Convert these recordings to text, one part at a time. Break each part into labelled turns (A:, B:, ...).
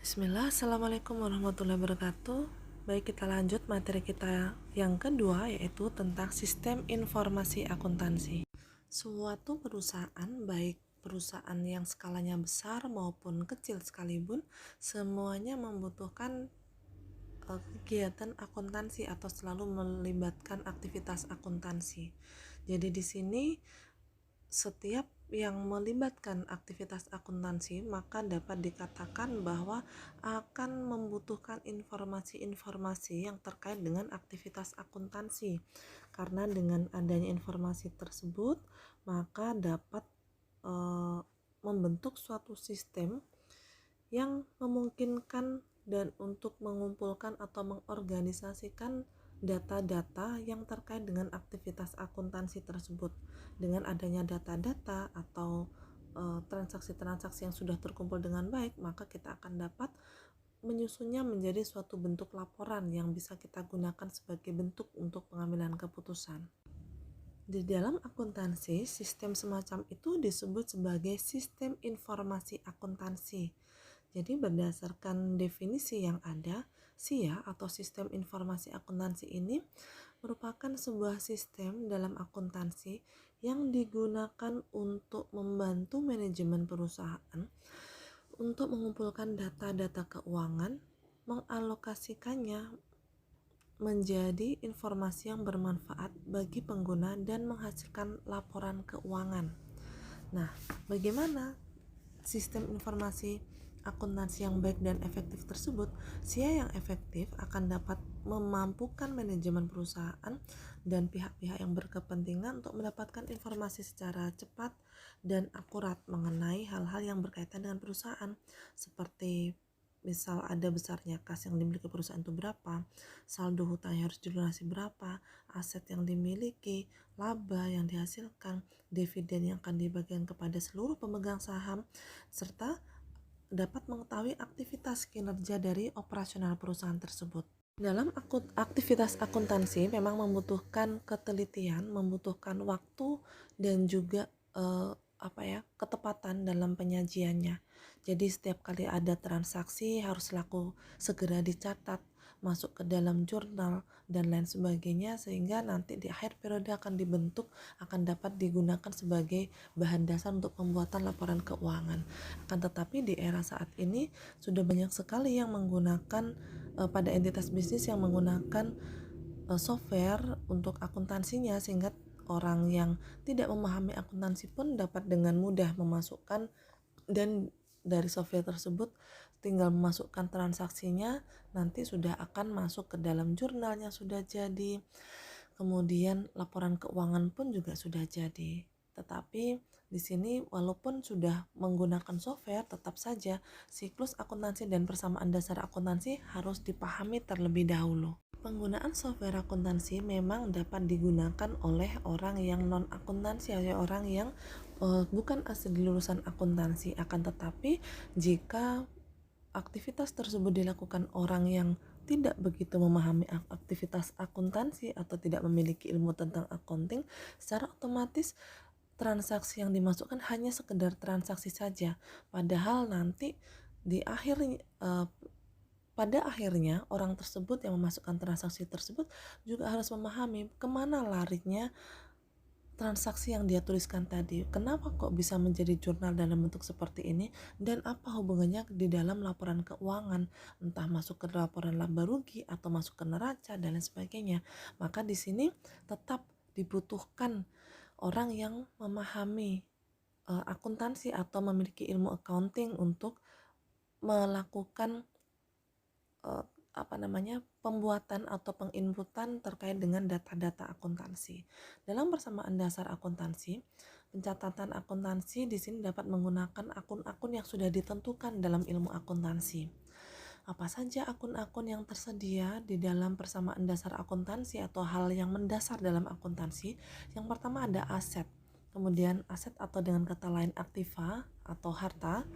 A: Bismillah, Assalamualaikum warahmatullahi wabarakatuh. Baik, kita lanjut materi kita yang kedua, yaitu tentang sistem informasi akuntansi. Suatu perusahaan, baik perusahaan yang skalanya besar maupun kecil sekalipun, semuanya membutuhkan kegiatan akuntansi atau selalu melibatkan aktivitas akuntansi. Jadi di sini setiap yang melibatkan aktivitas akuntansi maka dapat dikatakan bahwa akan membutuhkan informasi-informasi yang terkait dengan aktivitas akuntansi, karena dengan adanya informasi tersebut maka dapat membentuk suatu sistem yang memungkinkan dan untuk mengumpulkan atau mengorganisasikan data-data yang terkait dengan aktivitas akuntansi tersebut. Dengan adanya data-data atau transaksi-transaksi yang sudah terkumpul dengan baik, maka kita akan dapat menyusunnya menjadi suatu bentuk laporan yang bisa kita gunakan sebagai bentuk untuk pengambilan keputusan. Di dalam akuntansi, sistem semacam itu disebut sebagai sistem informasi akuntansi. Jadi berdasarkan definisi yang ada, SIA atau sistem informasi akuntansi ini merupakan sebuah sistem dalam akuntansi yang digunakan untuk membantu manajemen perusahaan untuk mengumpulkan data-data keuangan, mengalokasikannya menjadi informasi yang bermanfaat bagi pengguna dan menghasilkan laporan keuangan. Nah, bagaimana sistem informasi akuntansi yang baik dan efektif tersebut? SIA yang efektif akan dapat memampukan manajemen perusahaan dan pihak-pihak yang berkepentingan untuk mendapatkan informasi secara cepat dan akurat mengenai hal-hal yang berkaitan dengan perusahaan, seperti misal ada besarnya kas yang dimiliki perusahaan itu berapa, saldo hutang yang harus dilunasi berapa, aset yang dimiliki, laba yang dihasilkan, dividen yang akan dibagikan kepada seluruh pemegang saham, serta dapat mengetahui aktivitas kinerja dari operasional perusahaan tersebut. Dalam aktivitas akuntansi memang membutuhkan ketelitian, membutuhkan waktu dan juga ketepatan dalam penyajiannya. Jadi setiap kali ada transaksi harus segera dicatat, masuk ke dalam jurnal dan lain sebagainya, sehingga nanti di akhir periode akan dapat digunakan sebagai bahan dasar untuk pembuatan laporan keuangan. Akan tetapi di era saat ini sudah banyak sekali yang menggunakan pada entitas bisnis yang menggunakan software untuk akuntansinya, sehingga orang yang tidak memahami akuntansi pun dapat dengan mudah memasukkan, dan dari software tersebut tinggal memasukkan transaksinya, nanti sudah akan masuk ke dalam jurnalnya sudah jadi, kemudian laporan keuangan pun juga sudah jadi. Tetapi di sini walaupun sudah menggunakan software, tetap saja siklus akuntansi dan persamaan dasar akuntansi harus dipahami terlebih dahulu. Penggunaan software akuntansi memang dapat digunakan oleh orang yang non akuntansi atau orang yang bukan asli lulusan akuntansi. Akan tetapi jika aktivitas tersebut dilakukan orang yang tidak begitu memahami aktivitas akuntansi atau tidak memiliki ilmu tentang accounting, secara otomatis transaksi yang dimasukkan hanya sekedar transaksi saja, padahal nanti di akhir pada akhirnya orang tersebut yang memasukkan transaksi tersebut juga harus memahami kemana larinya transaksi yang dia tuliskan tadi, kenapa kok bisa menjadi jurnal dalam bentuk seperti ini, dan apa hubungannya di dalam laporan keuangan, entah masuk ke laporan laba rugi atau masuk ke neraca dan lain sebagainya. Maka di sini tetap dibutuhkan orang yang memahami akuntansi atau memiliki ilmu accounting untuk melakukan pembuatan atau penginputan terkait dengan data-data akuntansi. Dalam persamaan dasar akuntansi, pencatatan akuntansi di sini dapat menggunakan akun-akun yang sudah ditentukan dalam ilmu akuntansi. Apa saja akun-akun yang tersedia di dalam persamaan dasar akuntansi atau hal yang mendasar dalam akuntansi? Yang pertama ada aset, kemudian aset atau dengan kata lain aktiva atau harta,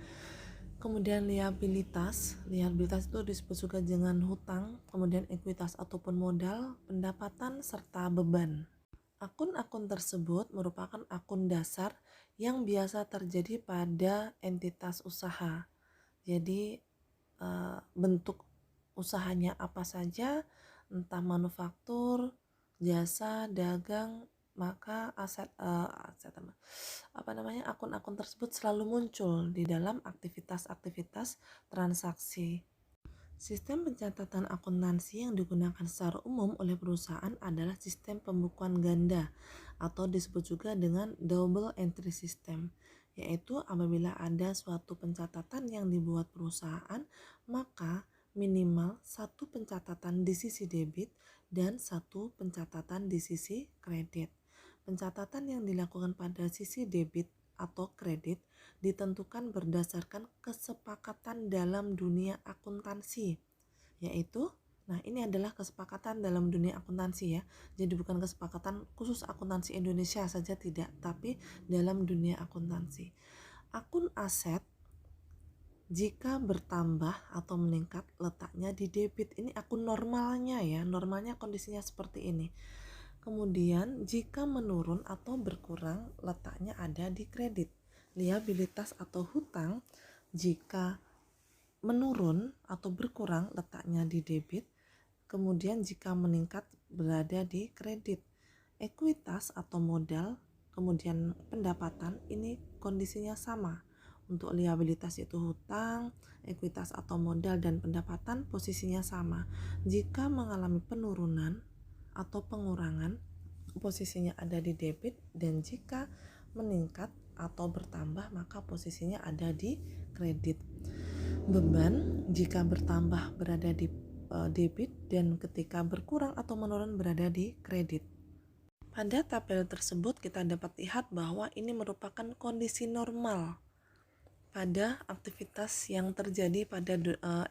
A: kemudian liabilitas itu disebut juga dengan hutang, kemudian ekuitas ataupun modal, pendapatan, serta beban. Akun-akun tersebut merupakan akun dasar yang biasa terjadi pada entitas usaha. Jadi bentuk usahanya apa saja, entah manufaktur, jasa, dagang, maka akun-akun tersebut selalu muncul di dalam aktivitas-aktivitas transaksi. Sistem pencatatan akuntansi yang digunakan secara umum oleh perusahaan adalah sistem pembukuan ganda atau disebut juga dengan double entry system, yaitu apabila ada suatu pencatatan yang dibuat perusahaan, maka minimal satu pencatatan di sisi debit dan satu pencatatan di sisi kredit. Pencatatan yang dilakukan pada sisi debit atau kredit ditentukan berdasarkan kesepakatan dalam dunia akuntansi, yaitu ini adalah kesepakatan dalam dunia akuntansi ya. Jadi bukan kesepakatan khusus akuntansi Indonesia saja, tidak, tapi dalam dunia akuntansi. Akun aset jika bertambah atau meningkat letaknya di debit. Ini akun normalnya ya, normalnya kondisinya seperti ini. Kemudian jika menurun atau berkurang letaknya ada di kredit. Liabilitas atau hutang jika menurun atau berkurang letaknya di debit, kemudian jika meningkat berada di kredit. Ekuitas atau modal, kemudian pendapatan, ini kondisinya sama. Untuk liabilitas itu hutang, ekuitas atau modal, dan pendapatan posisinya sama. Jika mengalami penurunan atau pengurangan, posisinya ada di debit, dan jika meningkat atau bertambah maka posisinya ada di kredit. Beban jika bertambah berada di debit, dan ketika berkurang atau menurun berada di kredit. Pada tabel tersebut kita dapat lihat bahwa ini merupakan kondisi normal pada aktivitas yang terjadi pada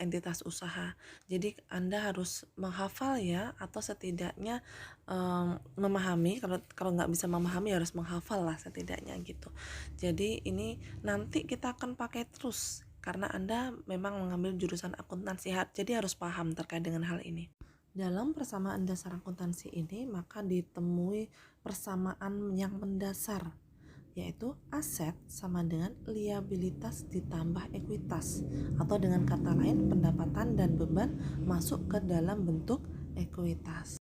A: entitas usaha. Jadi Anda harus menghafal ya, atau setidaknya memahami. Kalau nggak bisa memahami harus menghafal lah setidaknya gitu. Jadi ini nanti kita akan pakai terus karena Anda memang mengambil jurusan akuntansi, jadi harus paham terkait dengan hal ini. Dalam persamaan dasar akuntansi ini maka ditemui persamaan yang mendasar, yaitu aset sama dengan liabilitas ditambah ekuitas, atau dengan kata lain pendapatan dan beban masuk ke dalam bentuk ekuitas.